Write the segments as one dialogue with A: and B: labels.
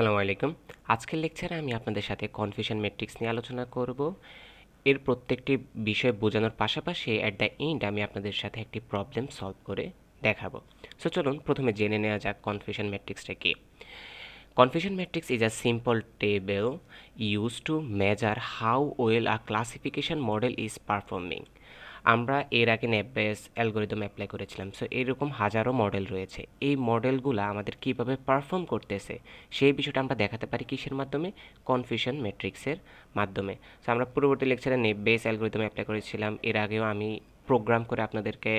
A: আসসালামু আলাইকুম। আজকের লেকচারে আমি আপনাদের সাথে কনফিউশন ম্যাট্রিক্স নিয়ে আলোচনা করব। এর প্রত্যেকটি বিষয় বোঝানোর পাশাপাশি অ্যাট দ্য এন্ড আমি আপনাদের সাথে একটি প্রবলেম সলভ করে দেখাবো। সো চলুন প্রথমে জেনে নেওয়া যাক কনফিউশন ম্যাট্রিক্সটা কি। Confusion matrix is a simple table used to measure how well a classification model is performing. আমরা এর আগে নেপ বেস অ্যালগরিদম অ্যাপ্লাই করেছিলাম। সো এরকম হাজারো মডেল রয়েছে। এই মডেলগুলো আমাদের কিভাবে পারফর্ম করতেছে সেই বিষয়টা আমরা দেখাতে পারি কিসের মাধ্যমে? কনফিউশন ম্যাট্রিক্সের মাধ্যমে। সো আমরা পূর্ববর্তী লেকচারে নেপ বেস অ্যালগরিদম অ্যাপ্লাই করেছিলাম। এর আগেও আমি প্রোগ্রাম করে আপনাদেরকে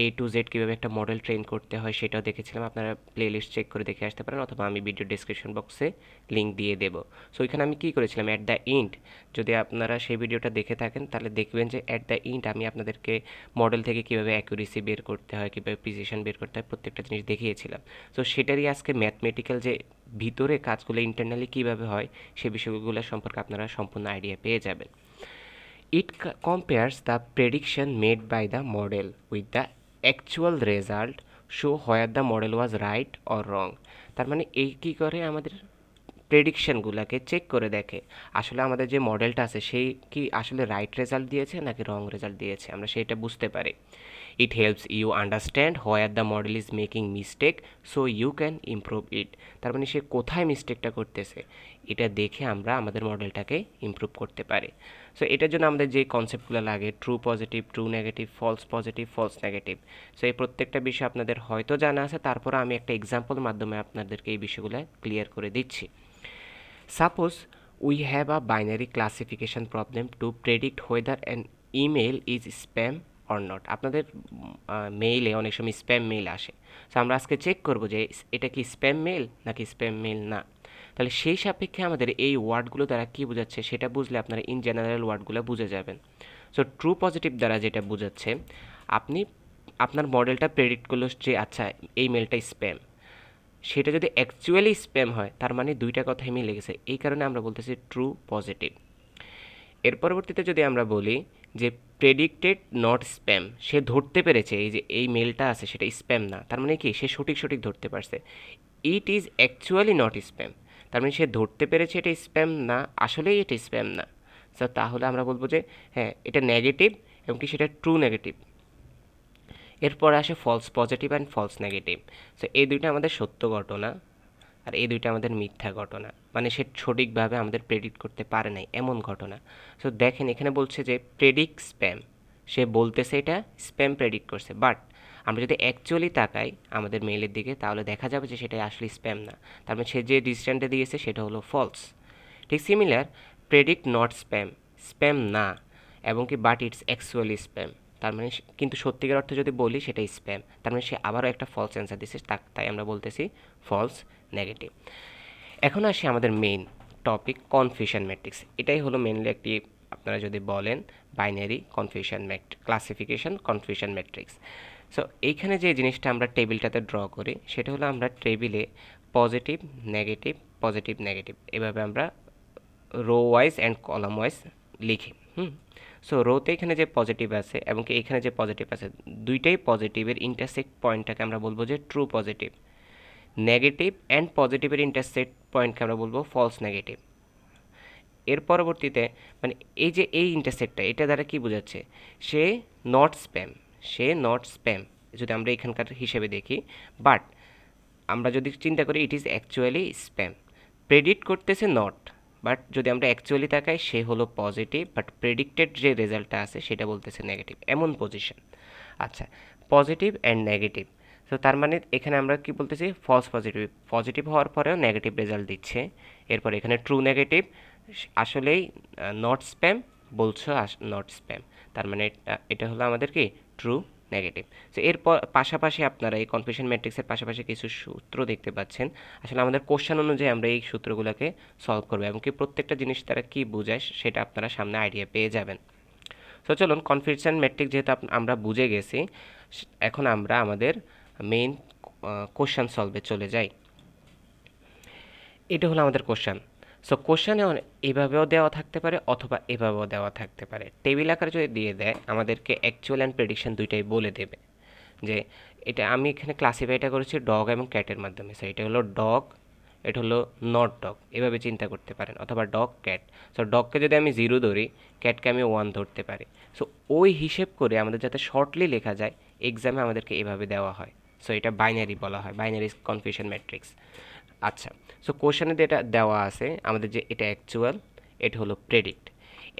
A: A to Z কীভাবে একটা মডেল ট্রেন করতে হয় সেটাও দেখেছিলাম। আপনারা প্লেলিস্ট চেক করে দেখে আসতে পারেন, অথবা আমি ভিডিও ডেসক্রিপশন বক্সে লিঙ্ক দিয়ে দেবো। সো এখানে আমি কী করেছিলাম, অ্যাট দ্য এন্ড, যদি আপনারা সেই ভিডিওটা দেখে থাকেন তাহলে দেখবেন যে অ্যাট দ্য এন্ড আমি আপনাদেরকে মডেল থেকে কীভাবে অ্যাকুরেসি বের করতে হয়, কীভাবে প্রিসিশন বের করতে হয়, প্রত্যেকটা জিনিস দেখিয়েছিলাম। সো সেটারই আজকে ম্যাথমেটিক্যাল যে ভিতরে কাজগুলো ইন্টারনালি কীভাবে হয় সে বিষয়গুলো সম্পর্কে আপনারা সম্পূর্ণ আইডিয়া পেয়ে যাবেন। It compares the prediction made by the model with the actual result, show whether the model was right or wrong. তার মানে এই কী করে, আমাদের প্রেডিকশনগুলোকে চেক করে দেখে আসলে আমাদের যে মডেলটা আছে সেই কি আসলে রাইট রেজাল্ট দিয়েছে নাকি রং রেজাল্ট দিয়েছে, আমরা সেটা বুঝতে পারি। It helps you understand where the model is making mistake so you can improve it. তার মানে সে কোথায় মিস্টেকটা করতেছে এটা দেখে আমরা আমাদের মডেলটাকে ইমপ্রুভ করতে পারি। সো এটার জন্য আমাদের যে কনসেপ্টগুলো লাগে, true positive, true negative, false positive, false negative. So এই প্রত্যেকটা বিষয় আপনাদের হয়তো জানা আছে, তারপরে আমি একটা এক্সাম্পল মাধ্যমে আপনাদেরকে এই বিষয়গুলো ক্লিয়ার করে দিচ্ছি। Suppose we have a binary classification problem to predict whether an email is spam or not. আপনাদের মেইলে অনেক সময় স্প্যাম মেইল আসে। সো আমরা আজকে চেক করব যে এটা কি স্প্যাম মেইল নাকি স্প্যাম মেইল না। তাহলে সেই সাপেক্ষে আমাদের এই ওয়ার্ডগুলো দ্বারা কী বোঝাচ্ছে সেটা বুঝলে আপনারা ইন জেনারেল ওয়ার্ডগুলো বুঝে যাবেন। সো ট্রু পজিটিভ দ্বারা যেটা বোঝাচ্ছে, আপনি আপনার মডেলটা প্রেডিক্ট করলো যে আচ্ছা এই মেলটা স্প্যাম, সেটা যদি অ্যাকচুয়ালি স্প্যাম হয় তার মানে দুইটা কথাই মিলে গেছে, এই কারণে আমরা বলতেছি ট্রু পজিটিভ। এর পরবর্তীতে যদি আমরা বলি যে প্রেডিক্টেড নট স্প্যাম, সে ধরতে পেরেছে এই যে এই মেলটা আছে সেটা স্প্যাম না, তার মানে কি সে সঠিক ধরতে পারছে। It is actually not spam, তার মানে সে ধরতে পেরেছে এটা স্প্যাম না, আসলেই এটা স্প্যাম না। সো তাহলে আমরা বলবো যে হ্যাঁ এটা নেগেটিভ এবং কি সেটা ট্রু নেগেটিভ। এরপর আসে false positive and false negative. So এই দুইটা আমাদের সত্য ঘটনা আর এই দুইটা আমাদের মিথ্যা ঘটনা, মানে সে সঠিকভাবে আমাদের প্রেডিক্ট করতে পারে নাই এমন ঘটনা। সো দেখেন এখানে বলছে যে প্রেডিক্ট স্প্যাম, সে বলতেছে এটা স্প্যাম প্রেডিক্ট করছে, বাট আমরা যদি অ্যাকচুয়ালি তাকাই আমাদের মেইলের দিকে তাহলে দেখা যাবে যে সেটা আসলে স্প্যাম না, তার মানে সে যে ডিসিশনটা দিয়েছে সেটা হলো ফলস। ঠিক similar, predict not spam, spam না এবং কি বাট ইটস অ্যাকচুয়ালি স্প্যাম, তার মানে কিন্তু সত্যিকার অর্থে যদি বলি সেটা স্প্যাম, তার মানে সে আবারও একটা ফলস অ্যান্সার দিচ্ছে, তাই আমরা বলতেছি ফলস নেগেটিভ। এখন আসি আমাদের মেইন টপিক কনফিউশন ম্যাট্রিক্স। এটাই হলো মেইনলি একটি, আপনারা যদি বলেন, binary confusion classification confusion matrix. So এইখানে যে জিনিসটা আমরা টেবিলটাতে ড্র করি সেটা হলো আমরা টেবিলে পজিটিভ নেগেটিভ নেগেটিভ এভাবে আমরা rho wise and column wise লিখি। সো রোতে এখানে যে পজিটিভ আছে এবং কি এখানে যে পজিটিভ আছে, দুইটাই পজিটিভের ইন্টারসেক্ট পয়েন্টটাকে আমরা বলবো যে ট্রু পজিটিভ। নেগেটিভ অ্যান্ড পজিটিভের ইন্টারসেক্ট পয়েন্টকে আমরা বলবো ফলস নেগেটিভ। এর পরবর্তীতে মানে এই যে এই ইন্টারসেক্টটা, এটা দ্বারা কি বোঝাচ্ছে, সে নট স্প্যাম যদি আমরা এখানকার হিসেবে দেখি, বাট আমরা যদি চিন্তা করি it is actually spam, predict করতেছে নট, বাট যদি আমরা অ্যাকচুয়ালি তাকাই সে হলো পজিটিভ, বাট প্রেডিক্টেড যে রেজাল্টটা আছে সেটা বলতেছে নেগেটিভ, এমন পজিশন। আচ্ছা, পজিটিভ অ্যান্ড নেগেটিভ, তো তার মানে এখানে আমরা কি বলতেছি, ফলস পজিটিভ হওয়ার পরেও নেগেটিভ রেজাল্ট দিচ্ছে। এরপর এখানে ট্রু নেগেটিভ, আসলেই নট স্প্যাম, বলছো নট স্প্যাম, তার মানে এটা হলো আমাদের কি ট্রু নেগেটিভ। সো এরপর পাশাপাশি আপনারা এই কনফিউশন ম্যাট্রিক্সের পাশাপাশি কিছু সূত্র দেখতে পাচ্ছেন। আসলে আমাদের কোশ্চেন অনুযায়ী আমরা এই সূত্রগুলোকে সলভ করবো এবং কি প্রত্যেকটা জিনিস তারা কী বোঝায় সেটা আপনারা সামনে আইডিয়া পেয়ে যাবেন। সো চলুন কনফিউশন ম্যাট্রিক্স যেহেতু আমরা বুঝে গেছি, এখন আমরা আমাদের মেইন কোশ্চেন সলভে চলে যাই। এটা হলো আমাদের কোশ্চেন। সো কোশ্চেনে এভাবেও দেওয়া থাকতে পারে অথবা এভাবেও দেওয়া থাকতে পারে। টেবিল আকারে যদি দিয়ে দেয় আমাদেরকে অ্যাকচুয়াল অ্যান্ড প্রেডিকশন দুইটাই বলে দেবে যে এটা আমি এখানে ক্লাসিফাইটা করেছি ডগ এবং ক্যাটের মাধ্যমে। সো এটা হলো ডগ এটা হলো নট ডগ, এভাবে চিন্তা করতে পারেন, অথবা ডগ ক্যাট। সো ডগকে যদি আমি 0 ধরি, ক্যাটকে আমি 1 ধরতে পারি। সো ওই হিসেব করে আমাদের যাতে শর্টলি লেখা যায়, এক্সামে আমাদেরকে এভাবে দেওয়া হয়। সো এটা বাইনারি বলা হয়, বাইনারি কনফিউশন ম্যাট্রিক্স। আচ্ছা, সো কোশ্চেনে যেটা দেওয়া আছে আমাদের, যে এটা অ্যাকচুয়াল, এটা হলো প্রেডিক্ট।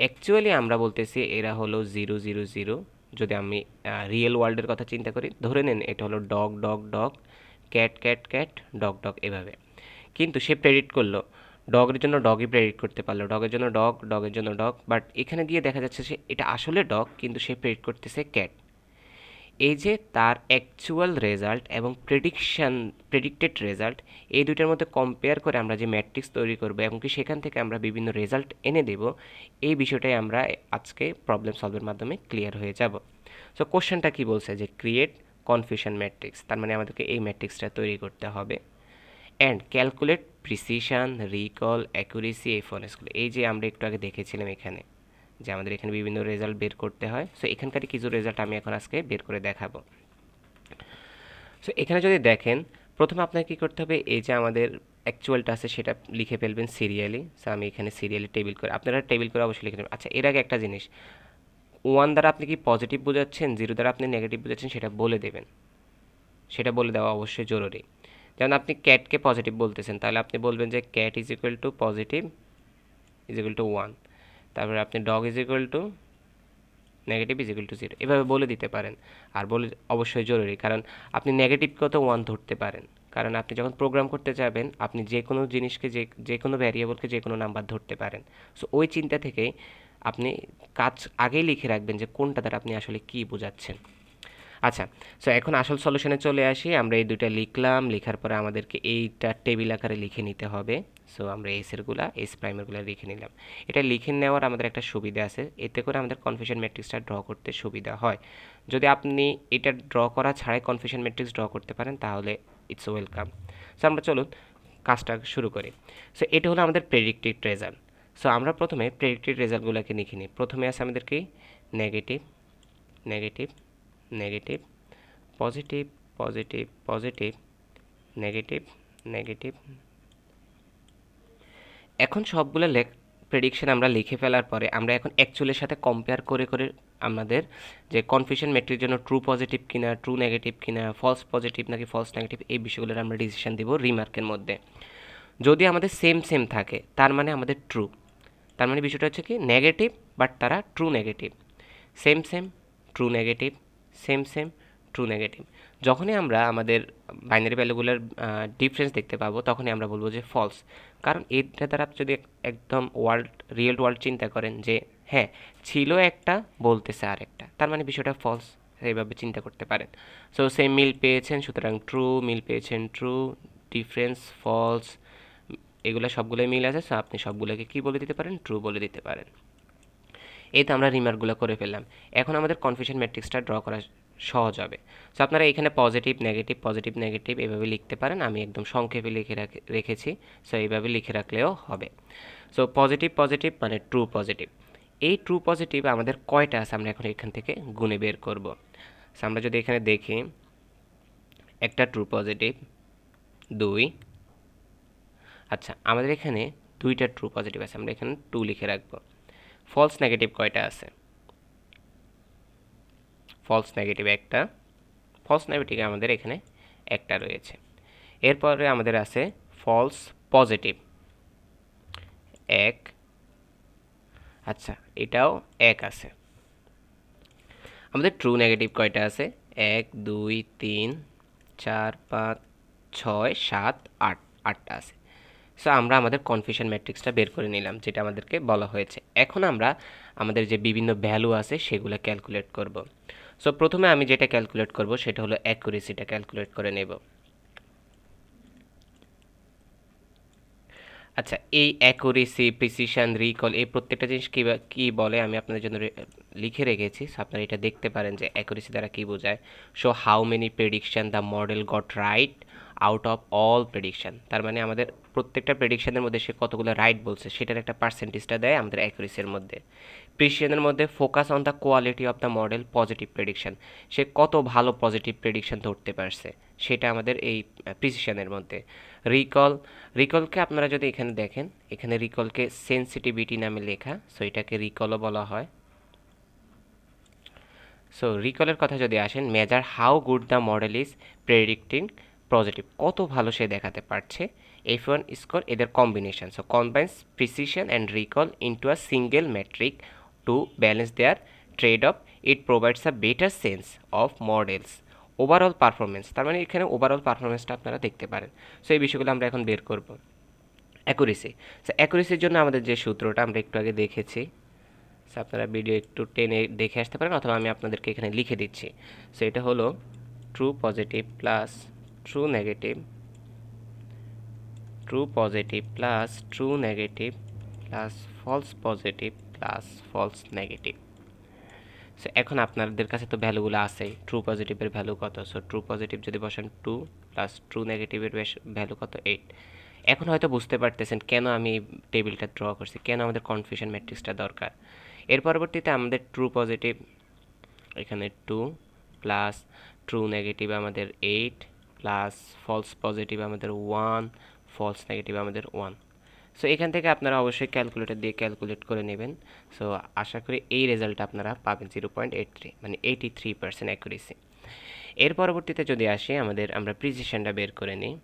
A: অ্যাকচুয়ালি আমরা বলতেছি এরা হলো 0 0 0। যদি আমি রিয়েল ওয়ার্ল্ডের কথা চিন্তা করি, ধরে নেন এটা হলো dog dog dog, cat cat cat, dog dog, এভাবে। কিন্তু সে প্রেডিক্ট করলো, ডগের জন্য ডগই প্রেডিক্ট করতে পারলো, ডগের জন্য ডগ, ডগের জন্য ডগ, বাট এখানে গিয়ে দেখা যাচ্ছে সে এটা আসলে ডগ, কিন্তু সে প্রেডিক্ট করতেছে ক্যাট। এই যে তার অ্যাকচুয়াল রেজাল্ট এবং প্রেডিক্টেড রেজাল্ট, এই দুইটার মধ্যে কম্পেয়ার করে আমরা যে ম্যাট্রিক্স তৈরি করবো এবং কি সেখান থেকে আমরা বিভিন্ন রেজাল্ট এনে দেব, এই বিষয়টাই আমরা আজকে প্রবলেম সলভের মাধ্যমে ক্লিয়ার হয়ে যাব। সো কোশ্চেনটা কি বলছে, যে ক্রিয়েট কনফিউশন ম্যাট্রিক্স, তার মানে আমাদেরকে এই ম্যাট্রিক্সটা তৈরি করতে হবে। And calculate precision, recall, accuracy, এফোনেসগুলো, এই যে আমরা একটু আগে দেখেছিলাম এখানে, যে আমাদের এখানে বিভিন্ন রেজাল্ট বের করতে হয়। সো এখানকার কিছু রেজাল্ট আমি এখন আজকে বের করে দেখাবো। সো এখানে যদি দেখেন, প্রথমে আপনাকে কী করতে হবে, এই যে আমাদের অ্যাকচুয়ালটা আছে সেটা লিখে ফেলবেন সিরিয়ালি। সো আমি এখানে সিরিয়ালি টেবিল করে, আপনারা টেবিল করে অবশ্যই লিখে নেবেন। আচ্ছা, এর আগে একটা জিনিস, 1 দ্বারা আপনি কি পজিটিভ বোঝাচ্ছেন, 0 দ্বারা আপনি নেগেটিভ বোঝাচ্ছেন, সেটা বলে দেবেন। সেটা বলে দেওয়া অবশ্যই জরুরি। যেমন আপনি ক্যাটকে পজিটিভ বলতেছেন, তাহলে আপনি বলবেন যে cat is equal to positive is equal to 1। তারপরে আপনি dog is equal to negative is equal to 0, এভাবে বলে দিতে পারেন। আর বলে অবশ্যই জরুরি, কারণ আপনি নেগেটিভকেও তো 1 ধরতে পারেন, কারণ আপনি যখন প্রোগ্রাম করতে যাবেন, আপনি যে কোনো জিনিসকে, যে কোনো ভ্যারিয়েবলকে যে কোনো নাম্বার ধরতে পারেন। সো ওই চিন্তা থেকেই আপনি কাজ আগেই লিখে রাখবেন যে কোনটা দ্বারা আপনি আসলে কী বোঝাচ্ছেন। আচ্ছা, সো এখন আসল সলিউশনে চলে আসি। আমরা এই দুইটা লিখলাম, লেখার পরে আমাদেরকে এইটা টেবিল আকারে লিখে নিতে হবে। সো আমরা এস প্রাইমারগুলো লিখে নিলাম। এটা লিখে নেওয়ার আমাদের একটা সুবিধা আছে, এতে করে আমাদের কনফিউশন ম্যাট্রিক্সটা ড্র করতে সুবিধা হয়। যদি আপনি এটা ড্র করা ছাড়াই কনফিউশন ম্যাট্রিক্স ড্র করতে পারেন, তাহলে ইটস ওয়েলকাম। সো আমরা চলুন কাজটা শুরু করি। সো এটা হলো আমাদের প্রেডিক্টেড রেজাল্ট। সো আমরা প্রথমে প্রেডিক্টেড রেজাল্টগুলোকে লিখে নিই। প্রথমে আছে আমাদের কি, negative negative negative, positive positive positive, negative negative. এখন সবগুলো প্রেডিকশন আমরা লিখে ফেলার পরে আমরা এখন অ্যাকচুয়ালের সাথে কম্পেয়ার করে করে আমাদের যে কনফিউশন ম্যাট্রিক্সের জন্য ট্রু পজিটিভ কিনা, ট্রু নেগেটিভ কিনা, ফলস পজিটিভ নাকি ফলস নেগেটিভ, এই বিষয়গুলোর আমরা ডিসিশন দিব রিমার্কের মধ্যে। যদি আমাদের সেম সেম থাকে, তার মানে আমাদের ট্রু। তার মানে বিষয়টা হচ্ছে কি, নেগেটিভ বাট তারা true negative, same same true negative, same same true negative. যখনই আমরা আমাদের বাইনারি ভ্যালুগুলোর ডিফারেন্স দেখতে পাবো, তখনই আমরা বলবো যে ফলস। কারণ এটা দ্বারা আপনি যদি একদম রিয়েল ওয়ার্ল্ড চিন্তা করেন, যে হ্যাঁ ছিল একটা, বলতেছে আর একটা, তার মানে বিষয়টা ফলস, এইভাবে চিন্তা করতে পারেন। সো সেম মিল পেয়েছেন, সুতরাং ট্রু, মিল পেয়েছেন ট্রু, ডিফারেন্স ফলস, এগুলো সবগুলোই মিল আছে। সো আপনি সবগুলোকে কী বলে দিতে পারেন, ট্রু বলে দিতে পারেন। এই তো আমরা রিমার্কগুলো করে ফেললাম। এখন আমাদের কনফিউশন ম্যাট্রিক্সটা ড্র করা সহজ হবে। সো আপনারা এখানে পজিটিভ নেগেটিভ এভাবে লিখতে পারেন, আমি একদম সংক্ষেপে লিখে রেখেছি। সো এইভাবে লিখে রাখলেও হবে। সো পজিটিভ পজিটিভ মানে ট্রু পজিটিভ। এই ট্রু পজিটিভ আমাদের কয়টা আছে, আমরা এখন এখান থেকে গুণে বের করব। সো আমরা যদি এখানে দেখি, একটা ট্রু পজিটিভ, 2। আচ্ছা, আমাদের এখানে 2টা ট্রু পজিটিভ আছে, আমরা এখানে 2 লিখে রাখবো। ফলস নেগেটিভ কয়টা আছে, ফলস নেগেটিভ একটা, ফলস নেগেটিভ আমাদের এখানে একটা রয়েছে। এরপরে আমাদের আছে ফলস পজিটিভ, 1। আচ্ছা, এটাও 1 আছে। আমাদের ট্রু নেগেটিভ কয়টা আছে, 1 2 3 4 5 6 7 8, 8টা আছে। সো আমরা আমাদের কনফিউশন ম্যাট্রিক্সটা বের করে নিলাম, যেটা আমাদেরকে বলা হয়েছে। এখন আমরা আমাদের যে বিভিন্ন ভ্যালু আছে সেগুলো ক্যালকুলেট করব। সো প্রথমে আমি যেটা ক্যালকুলেট করব সেটা হলো অ্যাকুরেসিটা ক্যালকুলেট করে নেব। আচ্ছা, এই অ্যাকুরেসি, প্রিসিশন, রিকল, এই প্রত্যেকটা জিনিস কী বলে আমি আপনাদের জন্য লিখে রেখেছি। সো আপনারা এটা দেখতে পারেন যে অ্যাকুরেসি দ্বারা কী বোঝায়। So how many prediction the model goat right out of all prediction, তার মানে আমাদের প্রত্যেকটা প্রেডিকশনের মধ্যে সে কতগুলো রাইট বলছে সেটার একটা পার্সেন্টেজটা দেয় আমাদের অ্যাকুরেসির মধ্যে। প্রিসিশনের মধ্যে focus on the quality of the model positive prediction, সে কত ভালো পজিটিভ প্রেডিকশন ধরতে পারছে সেটা আমাদের এই প্রিসিশনের মধ্যে। রিকলকে আপনারা যদি এখানে দেখেন, এখানে রিকলকে সেন্সিটিভিটি নামে লেখা, সো এটাকে রিকলও বলা হয়। সো রিকলের কথা যদি আসেন, measure how good the model is predicting positive, কত ভালো সে দেখাতে পারছে। F1 স্কোর এদের combination, so combines precision and recall into a single metric to balance their trade off, it provides a better sense of models overall performance. তার মানে এখানে overall পারফরমেন্সটা আপনারা দেখতে পারেন। সো এই বিষয়গুলো আমরা এখন বের করব। অ্যাকুরেসি, সো অ্যাকুরেসির জন্য আমাদের যে সূত্রটা আমরা একটু আগে দেখেছি, সো আপনারা ভিডিও একটু টেনে দেখে আসতে পারেন, অথবা আমি আপনাদেরকে এখানে লিখে দিচ্ছি। সো এটা হলো true positive plus true negative, true positive plus true negative plus false positive plus false negative. So এখন আপনাদের কাছে তো ভ্যালুগুলো আছে, ট্রু পজিটিভের ভ্যালু কত, সো ট্রু পজিটিভ যদি বসান 2 প্লাস ট্রু নেগেটিভের ভ্যালু কত 8। এখন হয়তো বুঝতে পারতেছেন কেন আমি টেবিলটা ড্র করছি, কেন আমাদের কনফিউশন ম্যাট্রিক্সটা দরকার। এর পরবর্তীতে আমাদের ট্রু পজিটিভ এখানে 2 প্লাস ট্রু নেগেটিভ আমাদের 8 প্লাস ফলস পজিটিভ আমাদের 1, ফলস নেগেটিভ আমাদের 1। সো এখান থেকে আপনারা অবশ্যই ক্যালকুলেটর দিয়ে ক্যালকুলেট করে নেবেন। সো আশা করি এই রেজাল্টটা আপনারা পাবেন 0.83, মানে 83% অ্যাকুরেসি। এর পরবর্তীতে যদি আসি আমরা প্রিসিশনটা বের করে নিই।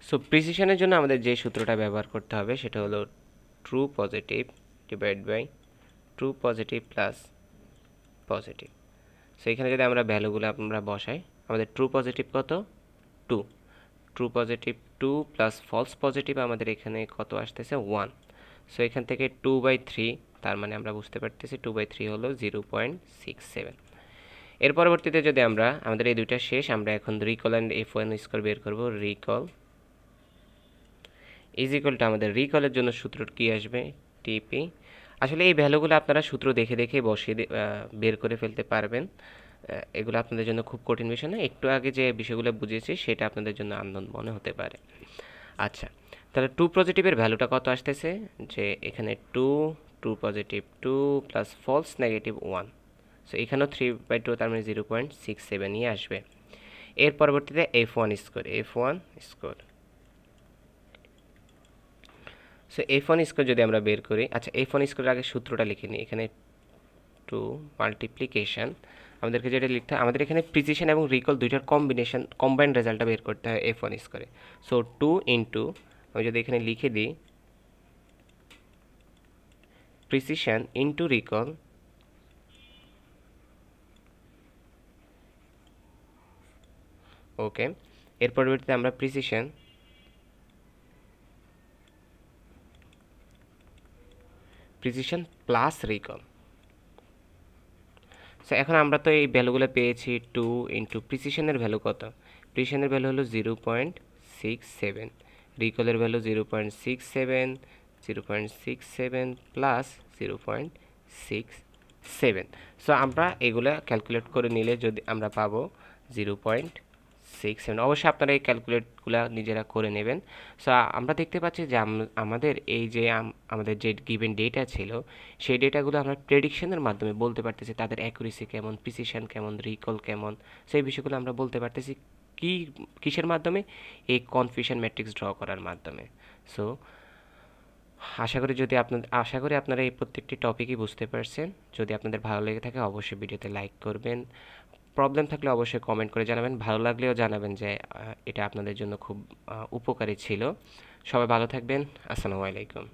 A: সো প্রিসিশনের জন্য আমাদের যে সূত্রটা ব্যবহার করতে হবে সেটা হলো true positive divide by true positive plus positive. So এখানে যদি আমরা ভ্যালুগুলো আমরা বসাই, আমাদের ট্রু পজিটিভ কত 2, true positive 2 plus false positive আমাদের এখানে কত আসতেছে 1। সো এখান থেকে 2/3, তার মানে আমরা বুঝতে পারতেছি 2/3 হলো 0.67। এর পরবর্তীতে যদি আমাদের এই দুইটা শেষ, আমরা এখন রিকল অ্যান্ড F1 স্কোর বের করব। রিকল ইজ ইকুয়াল টু, আমাদের রিকলের জন্য সূত্র কি আসবে, টিপি। আসলে এই ভ্যালুগুলো আপনারা সূত্র দেখে দেখে বসিয়ে বের করে ফেলতে পারবেন, এগুলো আপনাদের জন্য খুব কঠিন বিষয় না। একটু আগে যে বিষয়গুলো বুঝিয়েছি সেটা আপনাদের জন্য আনন্দ মনে হতে পারে। আচ্ছা, তাহলে ট্রু পজিটিভের ভ্যালুটা কত আসতেছে, যে এখানে 2, true positive 2 plus false negative 1। So এখানেও 3/2, তার মানে 0.67ই আসবে। এর পরবর্তীতে F1 score. So F1 score যদি আমরা বের করি, আচ্ছা F1 স্কোরের আগে সূত্রটা লিখে নিই। এখানে 2 মাল্টিপ্লিকেশন, আমাদেরকে যেটা লিখতে হয়, আমাদের এখানে প্রিসিশন এবং রিকল দুইটার কম্বিনেশন, কম্বাইন্ড রেজাল্টটা বের করতে হয় F1 স্কোরে। সো 2 ইন্টু, আমি যদি এখানে লিখে দিই প্রিসিশন ইন্টু রিকল, ওকে। এর পরবর্তীতে আমরা প্রিসিশন প্লাস রিকল। সো এখন আমরা তো এই ভ্যালুগুলো পেয়েছি, 2 ইন্টু প্রিসিশনের ভ্যালু কত, প্রিসিশনের ভ্যালু হলো 0.67, রিকলের ভ্যালু 0.67 প্লাস 0.67। সো আমরা এগুলো ক্যালকুলেট করে নিলে যদি আমরা পাবো 0.67। অবশ্যই আপনারা এই ক্যালকুলেটগুলো নিজেরা করে নেবেন। সো আমরা দেখতে পাচ্ছি যে আমাদের এই যে আমাদের যে গিভেন ডেটা ছিল, সেই ডেটাগুলো আমরা প্রেডিকশনের মাধ্যমে বলতে পারতেছি তাদের অ্যাকুরেসি কেমন, প্রিসিশন কেমন, রিকল কেমন। সেই বিষয়গুলো আমরা বলতে পারতেছি কিসের মাধ্যমে, এই কনফিউশন ম্যাট্রিক্স ড্র করার মাধ্যমে। সো আশা করি আপনারা এই প্রত্যেকটি টপিকই বুঝতে পারছেন। যদি আপনাদের ভালো লেগে থাকে অবশ্যই ভিডিওতে লাইক করবেন, প্রবলেম থাকলে অবশ্যই কমেন্ট করে জানাবেন, ভালো লাগলেও জানাবেন যে এটা আপনাদের জন্য খুব উপকারী ছিল। সবাই ভালো থাকবেন, আসসালামু আলাইকুম।